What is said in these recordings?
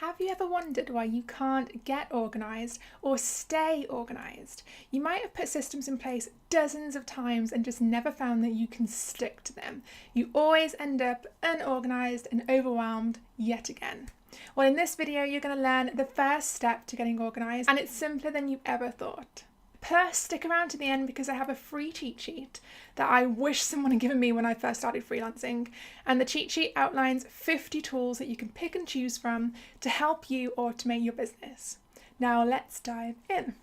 Have you ever wondered why you can't get organised or stay organised? You might have put systems in place dozens of times and just never found that you can stick to them. You always end up unorganised and overwhelmed yet again. Well, in this video, you're going to learn the first step to getting organised, and it's simpler than you ever thought. Plus, stick around to the end because I have a free cheat sheet that I wish someone had given me when I first started freelancing. And the cheat sheet outlines 50 tools that you can pick and choose from to help you automate your business. Now let's dive in.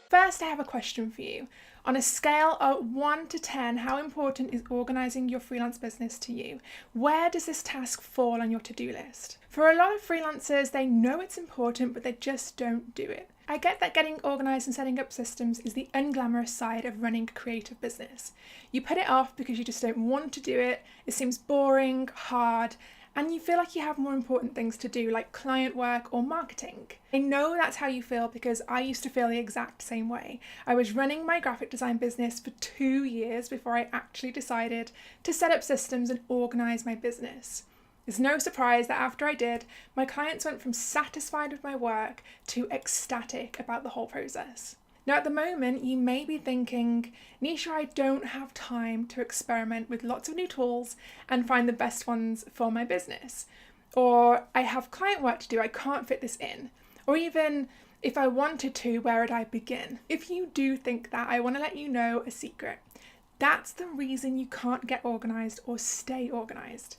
First, I have a question for you. On a scale of 1 to 10, how important is organising your freelance business to you? Where does this task fall on your to-do list? For a lot of freelancers, they know it's important, but they just don't do it. I get that getting organised and setting up systems is the unglamorous side of running a creative business. You put it off because you just don't want to do it, it seems boring, hard, and you feel like you have more important things to do, like client work or marketing. I know that's how you feel because I used to feel the exact same way. I was running my graphic design business for 2 years before I actually decided to set up systems and organise my business. It's no surprise that after I did, my clients went from satisfied with my work to ecstatic about the whole process. Now, at the moment, you may be thinking, Nisha, I don't have time to experiment with lots of new tools and find the best ones for my business. Or I have client work to do, I can't fit this in. Or even, if I wanted to, where would I begin? If you do think that, I want to let you know a secret. That's the reason you can't get organised or stay organised.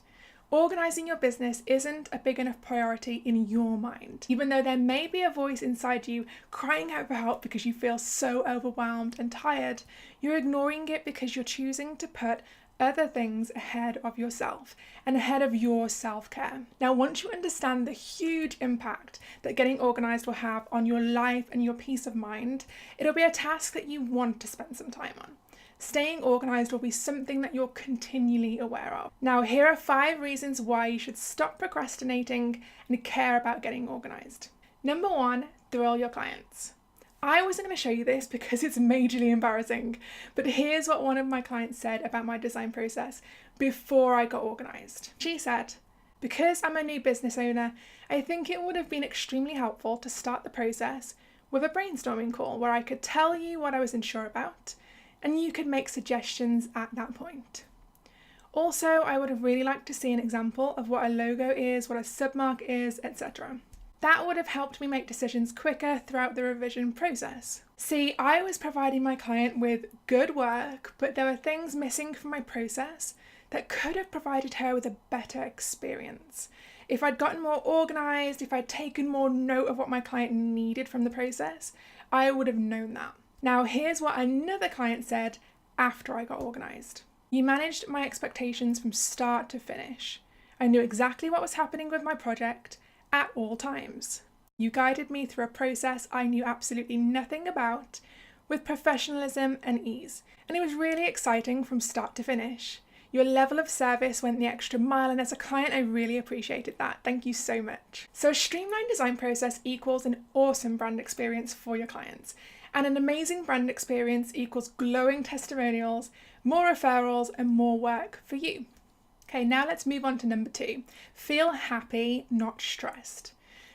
Organising your business isn't a big enough priority in your mind. Even though there may be a voice inside you crying out for help because you feel so overwhelmed and tired, you're ignoring it because you're choosing to put other things ahead of yourself and ahead of your self-care. Now, once you understand the huge impact that getting organised will have on your life and your peace of mind, it'll be a task that you want to spend some time on. Staying organised will be something that you're continually aware of. Now, here are 5 reasons why you should stop procrastinating and care about getting organised. Number 1, thrill your clients. I wasn't going to show you this because it's majorly embarrassing, but here's what one of my clients said about my design process before I got organised. She said, "Because I'm a new business owner, I think it would have been extremely helpful to start the process with a brainstorming call where I could tell you what I was unsure about, and you could make suggestions at that point. Also, I would have really liked to see an example of what a logo is, what a submark is, etc. That would have helped me make decisions quicker throughout the revision process." See, I was providing my client with good work, but there were things missing from my process that could have provided her with a better experience. If I'd gotten more organised, if I'd taken more note of what my client needed from the process, I would have known that. Now, here's what another client said after I got organised. "You managed my expectations from start to finish. I knew exactly what was happening with my project at all times. You guided me through a process I knew absolutely nothing about with professionalism and ease, and it was really exciting from start to finish. Your level of service went the extra mile, and as a client, I really appreciated that. Thank you so much." So a streamlined design process equals an awesome brand experience for your clients. And an amazing brand experience equals glowing testimonials, more referrals, and more work for you. Okay, now let's move on to number 2. Feel happy, not stressed.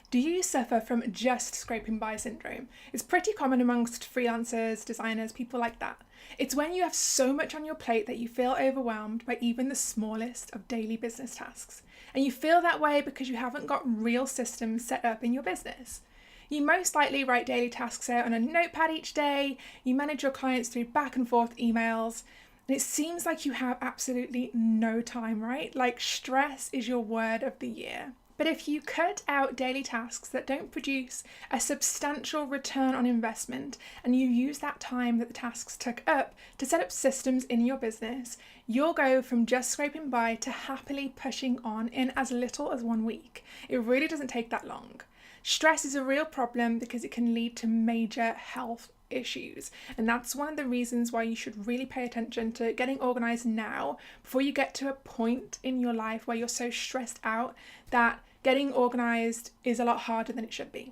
Do you suffer from just scraping by syndrome? It's pretty common amongst freelancers, designers, people like that. It's when you have so much on your plate that you feel overwhelmed by even the smallest of daily business tasks. And you feel that way because you haven't got real systems set up in your business. You most likely write daily tasks out on a notepad each day, you manage your clients through back and forth emails, and it seems like you have absolutely no time, right? Like stress is your word of the year. But if you cut out daily tasks that don't produce a substantial return on investment and you use that time that the tasks took up to set up systems in your business, you'll go from just scraping by to happily pushing on in as little as 1 week. It really doesn't take that long. Stress is a real problem because it can lead to major health issues, and that's one of the reasons why you should really pay attention to getting organised now before you get to a point in your life where you're so stressed out that getting organised is a lot harder than it should be.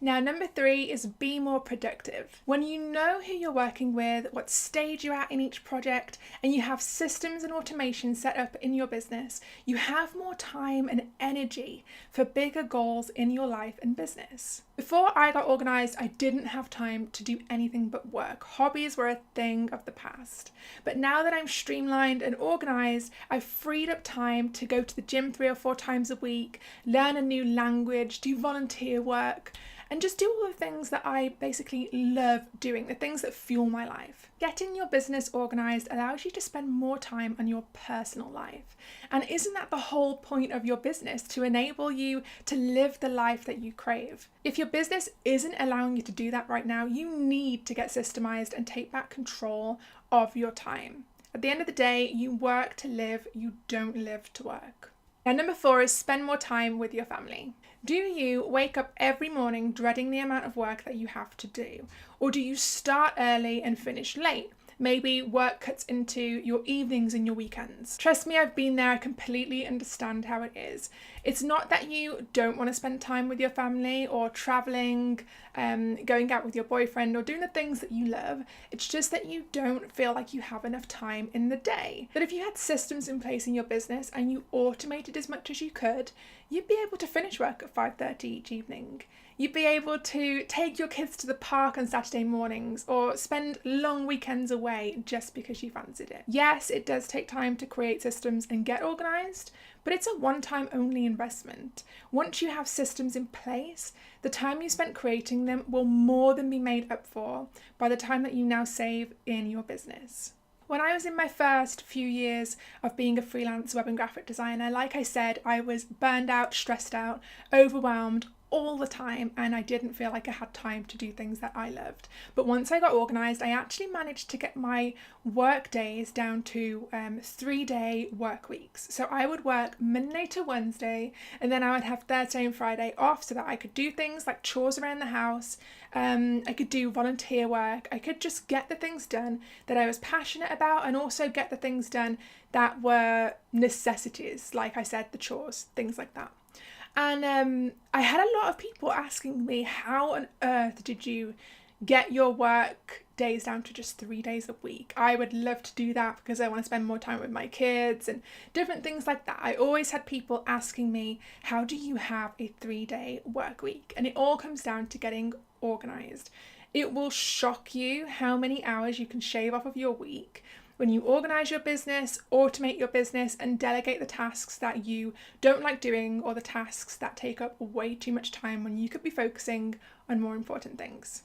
Now, number 3 is be more productive. When you know who you're working with, what stage you're at in each project, and you have systems and automation set up in your business, you have more time and energy for bigger goals in your life and business. Before I got organised, I didn't have time to do anything but work. Hobbies were a thing of the past. But now that I'm streamlined and organised, I've freed up time to go to the gym 3 or 4 times a week, learn a new language, do volunteer work, and just do all the things that I basically love doing, the things that fuel my life. Getting your business organised allows you to spend more time on your personal life. And isn't that the whole point of your business? To enable you to live the life that you crave. If your business isn't allowing you to do that right now, you need to get systemized and take back control of your time. At the end of the day, you work to live, you don't live to work. Now, number 4 is spend more time with your family. Do you wake up every morning dreading the amount of work that you have to do? Or do you start early and finish late? Maybe work cuts into your evenings and your weekends. Trust me, I've been there. I completely understand how it is. It's not that you don't want to spend time with your family or traveling, going out with your boyfriend or doing the things that you love. It's just that you don't feel like you have enough time in the day. But if you had systems in place in your business and you automated as much as you could, you'd be able to finish work at 5:30 each evening. You'd be able to take your kids to the park on Saturday mornings or spend long weekends away just because you fancied it. Yes, it does take time to create systems and get organised, but it's a one-time only investment. Once you have systems in place, the time you spent creating them will more than be made up for by the time that you now save in your business. When I was in my first few years of being a freelance web and graphic designer, like I said, I was burned out, stressed out, overwhelmed all the time, and I didn't feel like I had time to do things that I loved. But once I got organised, I actually managed to get my work days down to 3-day work weeks. So I would work Monday to Wednesday, and then I would have Thursday and Friday off so that I could do things like chores around the house. I could do volunteer work. I could just get the things done that I was passionate about, and also get the things done that were necessities, like I said, the chores, things like that. And I had a lot of people asking me, how on earth did you get your work days down to just 3 days a week? I would love to do that because I want to spend more time with my kids and different things like that. I always had people asking me, how do you have a 3-day work week? And it all comes down to getting organised. It will shock you how many hours you can shave off of your week when you organise your business, automate your business, and delegate the tasks that you don't like doing or the tasks that take up way too much time when you could be focusing on more important things.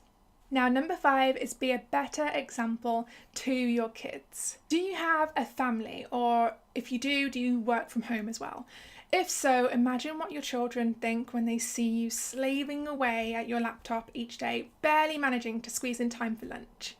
Now, number 5 is be a better example to your kids. Do you have a family, or if you do you work from home as well? If so, imagine what your children think when they see you slaving away at your laptop each day, barely managing to squeeze in time for lunch.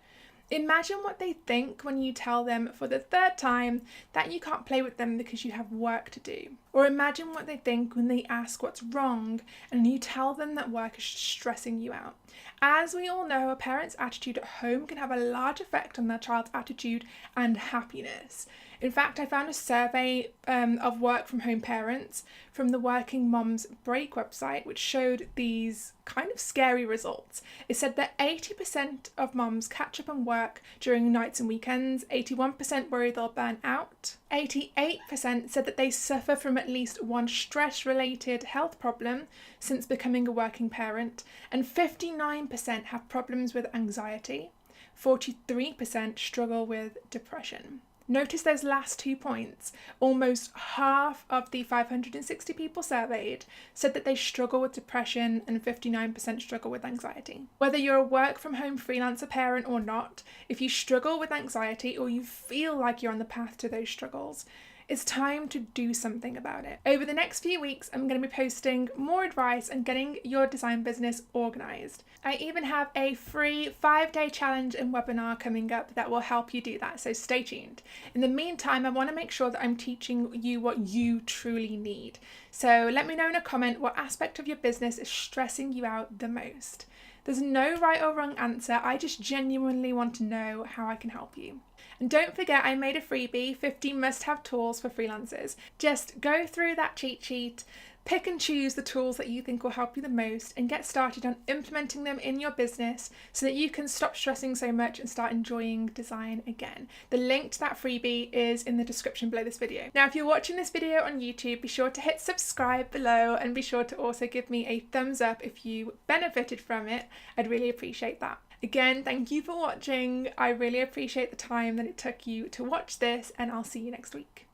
Imagine what they think when you tell them for the 3rd time that you can't play with them because you have work to do. Or imagine what they think when they ask what's wrong and you tell them that work is stressing you out. As we all know, a parent's attitude at home can have a large effect on their child's attitude and happiness. In fact, I found a survey of work from home parents from the Working Moms Break website, which showed these kind of scary results. It said that 80% of moms catch up on work during nights and weekends, 81% worry they'll burn out, 88% said that they suffer from at least one stress-related health problem since becoming a working parent, and 59% have problems with anxiety, 43% struggle with depression. Notice those last 2 points. Almost half of the 560 people surveyed said that they struggle with depression, and 59% struggle with anxiety. Whether you're a work from home freelancer parent or not, if you struggle with anxiety or you feel like you're on the path to those struggles, it's time to do something about it. Over the next few weeks, I'm going to be posting more advice on getting your design business organised. I even have a free 5-day challenge and webinar coming up that will help you do that, so stay tuned. In the meantime, I want to make sure that I'm teaching you what you truly need. So let me know in a comment what aspect of your business is stressing you out the most. There's no right or wrong answer. I just genuinely want to know how I can help you. And don't forget, I made a freebie, 50 must-have tools for freelancers. Just go through that cheat sheet, pick and choose the tools that you think will help you the most, and get started on implementing them in your business so that you can stop stressing so much and start enjoying design again. The link to that freebie is in the description below this video. Now, if you're watching this video on YouTube, be sure to hit subscribe below and be sure to also give me a thumbs up if you benefited from it. I'd really appreciate that. Again, thank you for watching. I really appreciate the time that it took you to watch this, and I'll see you next week.